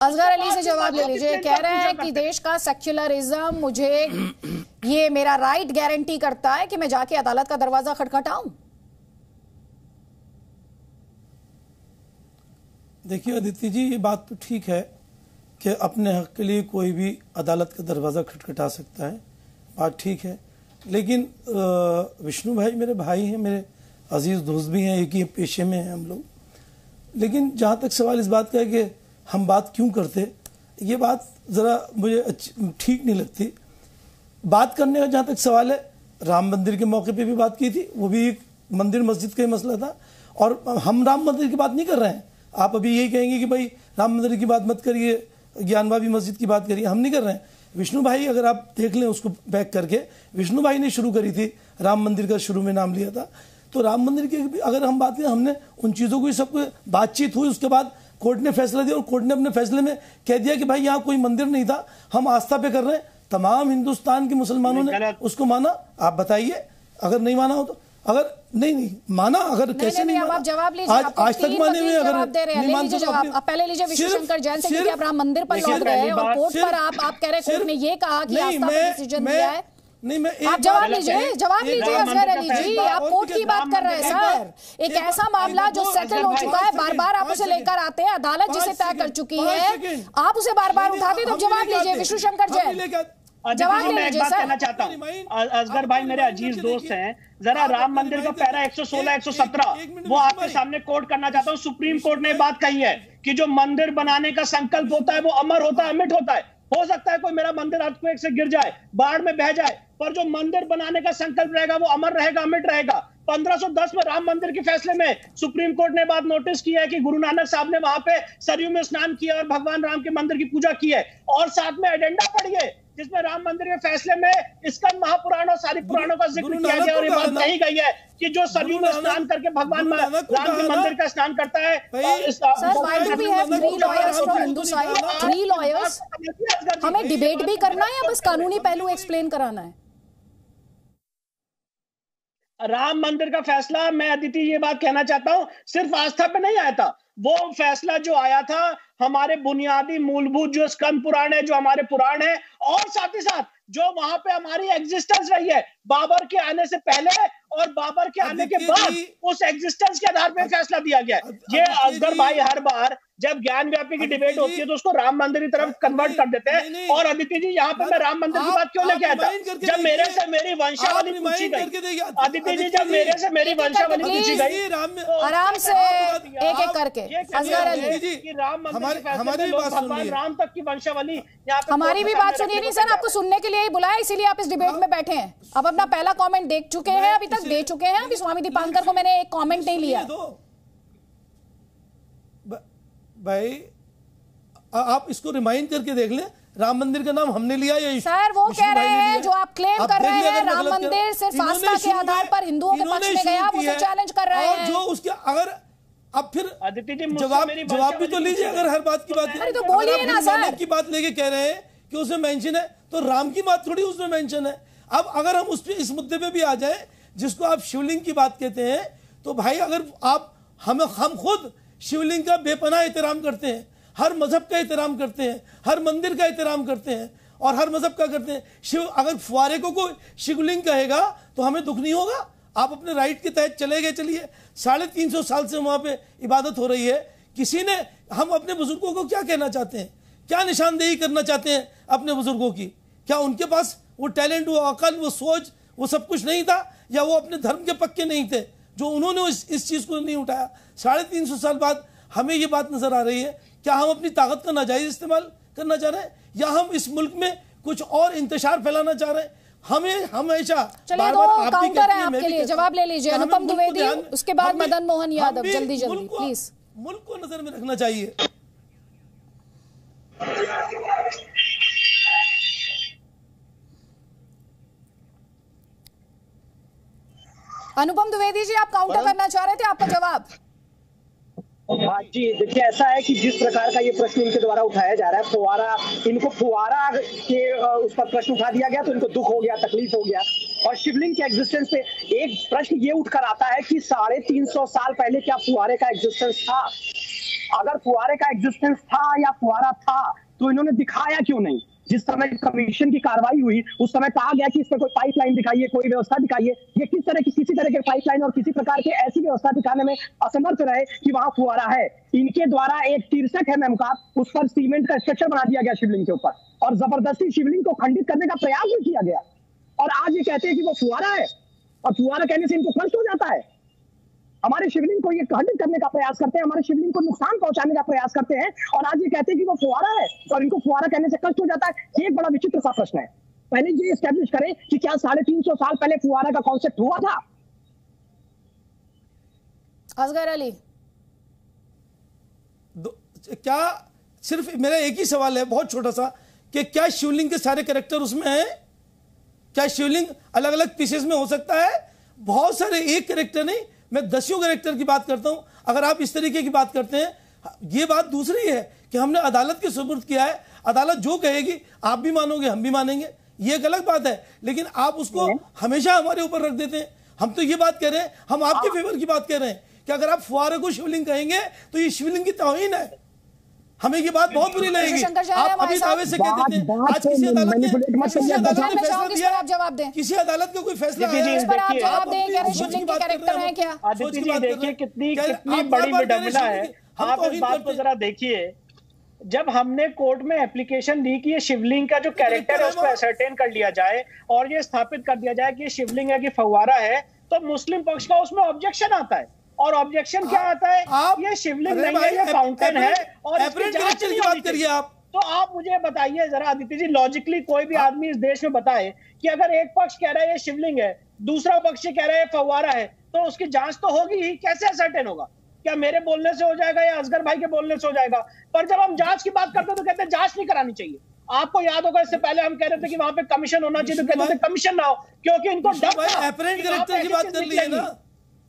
असगर अली से जवाब ले लीजिए। कह रहे हैं कि देश का सेक्युलरिज्म मुझे ये मेरा राइट गारंटी करता है कि मैं जाके अदालत का दरवाजा खटखटाऊं। देखिए अदिति जी, ये बात तो ठीक है कि अपने हक के लिए कोई भी अदालत का दरवाजा खटखटा सकता है, बात ठीक है। लेकिन विष्णु भाई मेरे भाई हैं, मेरे अजीज दोस्त भी हैं, एक ही पेशे में हैं हम लोग। लेकिन जहाँ तक सवाल इस बात का है कि हम बात क्यों करते, ये बात ज़रा मुझे ठीक नहीं लगती। बात करने का जहाँ तक सवाल है, राम मंदिर के मौके पे भी बात की थी, वो भी एक मंदिर मस्जिद का ही मसला था। और हम राम मंदिर की बात नहीं कर रहे हैं। आप अभी यही कहेंगे कि भाई राम मंदिर की बात मत करिए, ज्ञानवापी मस्जिद की बात करिए, हम नहीं कर रहे हैं। विष्णु भाई, अगर आप देख लें उसको बैक करके, विष्णु भाई ने शुरू करी थी, राम मंदिर का शुरू में नाम लिया था। तो राम मंदिर की अगर हम बात करें, हमने उन चीज़ों को सब बातचीत हुई, उसके बाद कोर्ट ने फैसला दिया और कोर्ट ने अपने फैसले में कह दिया कि भाई यहाँ कोई मंदिर नहीं था, हम आस्था पे कर रहे हैं। तमाम हिंदुस्तान के मुसलमानों ने उसको माना। आप बताइए, अगर नहीं माना हो तो, अगर नहीं माना, अगर कैसे नहीं माना, आप जवाब लीजिए। आज तक माने में अगर नहीं मानते तो आप पहले लीजिए विष्णु शंकर जैन से, क्योंकि आप राम मंदिर पर लौट गए हैं और कोर्ट पर आप कह रहे हैं कोर्ट ने ये कहा कि आस्था पर डिसीजन दिया है। आप जवाब लीजिए असगर अली जी, आप कोर्ट की बात कर रहे हैं सर। एक ऐसा मामला जो सेटल हो चुका है, बार बार आप उसे लेकर आते हैं, अदालत जिसे तय कर चुकी है, आप उसे बार बार उठाते हैं। तो जवाब लीजिए विष्णु शंकर जैन, जवाब मैं एक बात कहना चाहता हूँ, असगर भाई मेरे अजीज दोस्त हैं, जरा राम मंदिर का पैरा 116, 117 वो आपके सामने कोट करना चाहता हूँ। सुप्रीम कोर्ट ने बात कही है कि जो मंदिर बनाने का संकल्प होता है वो अमर होता है, अमिट होता है। हो सकता है कोई मेरा मंदिर अर्थक्वेक से गिर जाए, बाढ़ में बह जाए, पर जो मंदिर बनाने का संकल्प रहेगा वो अमर रहेगा, अमिट रहेगा। 1510 में राम मंदिर के फैसले में सुप्रीम कोर्ट ने बात नोटिस की है कि गुरु नानक साहब ने वहां पे सरयू में स्नान किया और भगवान राम के मंदिर की पूजा की है। और साथ में एजेंडा पढ़िए जिसमें राम मंदिर के फैसले में स्कंद महापुराण और सारी पुराणों का जिक्र किया गया, और ये बात कही गई है कि जो सरयू में स्नान करके भगवान राम के मंदिर का स्नान करता है। हमें डिबेट भी करना है या बस कानूनी पहलू एक्सप्लेन कराना है? राम मंदिर का फैसला, मैं अदिति ये बात कहना चाहता हूं, सिर्फ आस्था पे नहीं आया था। वो फैसला जो आया था हमारे बुनियादी मूलभूत जो स्कंद पुराण है, जो हमारे पुराण है, और साथ ही साथ जो वहां पे हमारी एग्जिस्टेंस रही है बाबर के आने से पहले और बाबर के आने के बाद, उस एग्जिस्टेंस के आधार पर फैसला दिया गया। ये असगर भाई हर बार जब ज्ञान व्यापी की डिबेट होती है तो उसको राम मंदिर की तरफ कन्वर्ट कर देते हैं। और अदिति जी, यहाँ पे मैं राम मंदिर की बात क्यों लेके आया था? जब मेरे से मेरी वंशावली पूछी गई, अदिति जी, जब मेरे से मेरी वंशावली पूछी गई, आराम से एक एक करके, असगर अली राम मंदिर के फैसले में भगवान राम तक की वंशावली, हमारी भी बात सुनिए। नहीं सर, आपको सुनने के लिए ही बुलाया, इसीलिए आप इस डिबेट में बैठे हैं। अब अपना पहला कमेंट देख चुके हैं, अभी तक दे चुके हैं। अभी स्वामी दीपांकर को मैंने एक कमेंट नहीं लिया। भाई आप इसको रिमाइंड करके देख लें, राम मंदिर का नाम हमने लिया या सर वो कह रहे हैं, जो आप क्लेम कर रहे हैं राम मंदिर सिर्फ आस्था के आधार पर हिंदुओं के पक्ष में गया, आप उसे चैलेंज कर रहे हैं। जो उसके अगर अब फिर जवाब भी तो लीजिए। अगर हर बात की बात तो बोलिए ना सर, की बात लेके कह रहे हैं कि उसमें मेंशन है, तो राम की बात थोड़ी उसमें मेंशन है। अब अगर हम उस पे इस मुद्दे पे भी आ जाए जिसको आप शिवलिंग की बात कहते हैं, तो भाई अगर आप हम खुद शिवलिंग का बेपनाह एहतराम करते हैं, हर मजहब का एहतराम करते हैं, हर मंदिर का एहतराम करते हैं और हर मजहब का करते हैं। शिव अगर फुआरे को कोई शिवलिंग कहेगा तो हमें दुख नहीं होगा। आप अपने राइट के तहत चले गए, चलिए। 350 साल से वहां पे इबादत हो रही है। किसी ने, हम अपने बुजुर्गों को क्या कहना चाहते हैं, क्या निशानदेही करना चाहते हैं अपने बुजुर्गों की? क्या उनके पास वो टैलेंट, वो अकल, वो सोच, वो सब कुछ नहीं था, या वो अपने धर्म के पक्के नहीं थे जो उन्होंने इस चीज को नहीं उठाया? 350 साल बाद हमें ये बात नजर आ रही है, क्या हम अपनी ताकत का नाजायज इस्तेमाल करना चाह रहे हैं, या हम इस मुल्क में कुछ और इंतशार फैलाना चाह रहे हैं? हमें हमेशा काउंटर है आपके लिए, जवाब ले लीजिए। अनुपम द्विवेदी, उसके बाद मदन मोहन यादव, जल्दी जल्दी प्लीज। मुल्क को नजर में रखना चाहिए। अनुपम द्विवेदी जी, आप काउंटर करना चाह रहे थे, आपका जवाब। हाँ जी, देखिए ऐसा है कि जिस प्रकार का ये प्रश्न इनके द्वारा उठाया जा रहा है, फुवारा, इनको फुवारा के उस पर प्रश्न उठा दिया गया तो इनको दुख हो गया, तकलीफ हो गया। और शिवलिंग के एग्जिस्टेंस पे एक प्रश्न ये उठकर आता है कि 350 साल पहले क्या फुवारे का एग्जिस्टेंस था? अगर फुहारे का एग्जिस्टेंस था या फुहारा था तो इन्होंने दिखाया क्यों नहीं? जिस समय कमीशन की कार्रवाई हुई उस समय कहा गया कि इसमें कोई पाइपलाइन दिखाइए, कोई व्यवस्था दिखाइए। ये किस तरह की किसी तरह के पाइपलाइन और किसी प्रकार के ऐसी व्यवस्था दिखाने में असमर्थ रहे कि वहां फुहारा है। इनके द्वारा एक शीर्षक है मेमका, उस पर सीमेंट का स्ट्रक्चर बना दिया गया शिवलिंग के ऊपर और जबरदस्ती शिवलिंग को खंडित करने का प्रयास भी किया गया। और आज ये कहते हैं कि वो फुहारा है और फुहारा कहने से इनको कष्ट हो जाता है। हमारे शिवलिंग को ये खंडित करने का प्रयास करते हैं, हमारे शिवलिंग को नुकसान पहुंचाने का प्रयास करते हैं और आज ये कहते हैं कि वो फुहारा है और इनको फुहारा कहने से कष्ट हो जाता है। ये एक बड़ा विचित्र सा प्रश्न है। पहले ये एस्टैब्लिश करें कि क्या 350 साल पहले फुहारा का कॉन्सेप्ट हुआ था? असगर अली, क्या सिर्फ मेरा एक ही सवाल है बहुत छोटा सा कि क्या शिवलिंग के सारे कैरेक्टर उसमें हैं? क्या शिवलिंग अलग अलग पीसेस में हो सकता है? बहुत सारे, एक कैरेक्टर नहीं, मैं दसियों कैरेक्टर की बात करता हूं। अगर आप इस तरीके की बात करते हैं, ये बात दूसरी है कि हमने अदालत के सुपुर्द किया है, अदालत जो कहेगी आप भी मानोगे हम भी मानेंगे, ये एक अलग बात है। लेकिन आप उसको हमेशा हमारे ऊपर रख देते हैं। हम तो ये बात कह रहे हैं, हम आपके फेवर की बात कह रहे हैं कि अगर आप फुहारे को शिवलिंग कहेंगे तो ये शिवलिंग की तौहीन है। हमें ये बात बहुत बुरी लगेगी। आप अभी दावे से कह देते हैं, आज किसी अदालत ने फैसला दिया, आप जवाब दें। किसी अदालत का कोई फैसला इस पर आप जवाब दें, क्या शिवलिंग के कैरेक्टर हैं क्या? आदित्य जी देखिए कितनी बड़ी विडंबना है। आप इस बात को जरा देखिए, जब हमने कोर्ट में एप्लीकेशन दी कि ये शिवलिंग का जो कैरेक्टर है उसको असर्टेन कर लिया जाए और ये स्थापित कर दिया जाए कि ये शिवलिंग है कि फव्वारा है, तो मुस्लिम पक्ष का उसमें ऑब्जेक्शन आता है। और ऑब्जेक्शन क्या आता है? ये शिवलिंग नहीं है, ये फाउंटेन है और इसकी जांच की बात करिए आप। तो आप मुझे बताइए जरा आदित्य जी, लॉजिकली कोई भी आदमी इस देश में बताए कि अगर एक पक्ष कह रहा है ये शिवलिंग है, दूसरा पक्ष कह रहा है फव्वारा है, तो उसकी जांच तो होगी ही। कैसे असर्टेन होगा? क्या मेरे बोलने से हो जाएगा या असगर भाई के बोलने से हो जाएगा? पर जब हम जांच की बात करते हैं तो कहते हैं जांच नहीं करानी चाहिए। आपको याद होगा इससे पहले हम कह रहे थे कि वहां पे कमीशन होना चाहिए, तो कहते थे कमीशन ना हो क्योंकि इनको डर।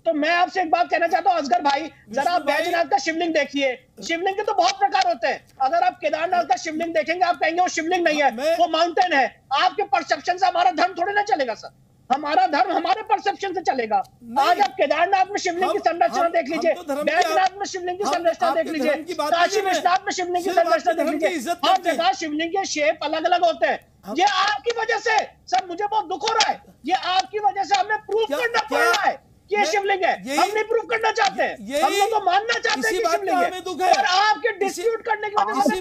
तो मैं आपसे एक बात कहना चाहता हूं असगर भाई, जरा आप बैजनाथ का शिवलिंग देखिए। शिवलिंग के तो बहुत प्रकार होते हैं। अगर आप केदारनाथ का शिवलिंग देखेंगे आप कहेंगे वो शिवलिंग नहीं है, वो माउंटेन है। आपके परसेप्शन से हमारा धर्म थोड़ी ना चलेगा सर, हमारा धर्म हमारे परसेप्शन से चलेगा। आज आप केदारनाथ में शिवलिंग की संरचना देख लीजिए, बैजनाथ में शिवलिंग की संरचना देख लीजिए, काशी विश्वनाथ में शिवलिंग की संरचना देख लीजिए। हर जगह शिवलिंग के शेप अलग अलग होते हैं। ये आपकी वजह से सर, मुझे बहुत दुख हो रहा है, ये आपकी वजह से हमें प्रूफ करना पड़ रहा है ये शिवलिंग है। हम नहीं प्रूफ करना चाहते हैं, हम लोग तो मानना चाहते हैं कि शिवलिंग है, और आपके डिस्प्यूट करने की वजह से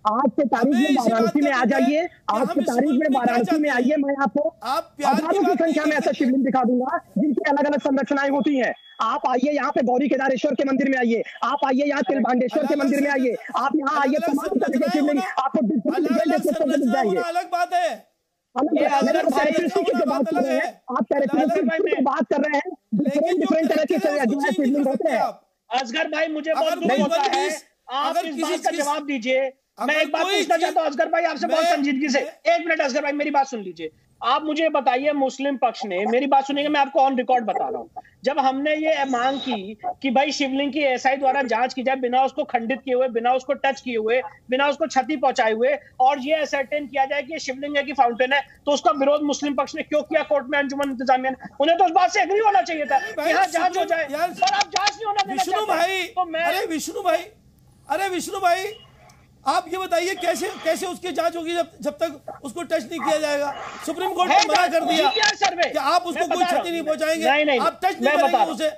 आज के तारीख में वाराणसी में आ जाइए, आज की तारीख में वाराणसी में आइए, मैं आपको हजारों की संख्या में ऐसा शिवलिंग दिखा दूंगा जिनकी अलग अलग संरचनाएं होती हैं। आप आइए यहाँ पे गौरी केदारेश्वर के मंदिर में आइए, आप आइए यहाँ तिलभांडेश्वर के मंदिर में आइए, आप यहाँ आइए, तमाम तरह के शिवलिंग आपको मिल जाएंगे। अलग बात है, आप कैरेक्टरिस्टिक की बात कर रहे हैं, डिफरेंट तरह के शिवलिंग होते हैं। असगर भाई मुझे बहुत दुख होता है, आप इस बात का जवाब दीजिए। मैं एक बात पूछना चाहता हूँ असगर भाई आपसे बहुत संजीदगी से, एक मिनट असगर भाई मेरी बात सुन लीजिए। आप मुझे बताइए, मुस्लिम पक्ष ने, मेरी बात सुनिएगा, मैं आपको ऑन रिकॉर्ड बता रहा हूँ, जब हमने ये मांग की कि भाई शिवलिंग की एसआई द्वारा जांच की जाए बिना उसको खंडित किए हुए, बिना उसको टच किए हुए, बिना उसको क्षति पहुंचाए हुए, और ये असर्टेन किया जाए कि ये शिवलिंग है कि फाउंटेन है, तो उसका विरोध मुस्लिम पक्ष ने क्यों किया कोर्ट में? अंजुमन इंतजामिया ने, उन्हें तो उस बात से एग्री होना चाहिए था कि यहाँ जांच हो जाए, पर आप जांच नहीं होना देना चाहते। तो मैं अरे विष्णु भाई आप ये बताइए कैसे उसकी जांच होगी जब तक उसको टच नहीं किया जाएगा? सुप्रीम कोर्ट ने मना कर दिया कि आप उसको कोई क्षति नहीं पहुंचाएंगे, आप टच नहीं करेंगे उसे।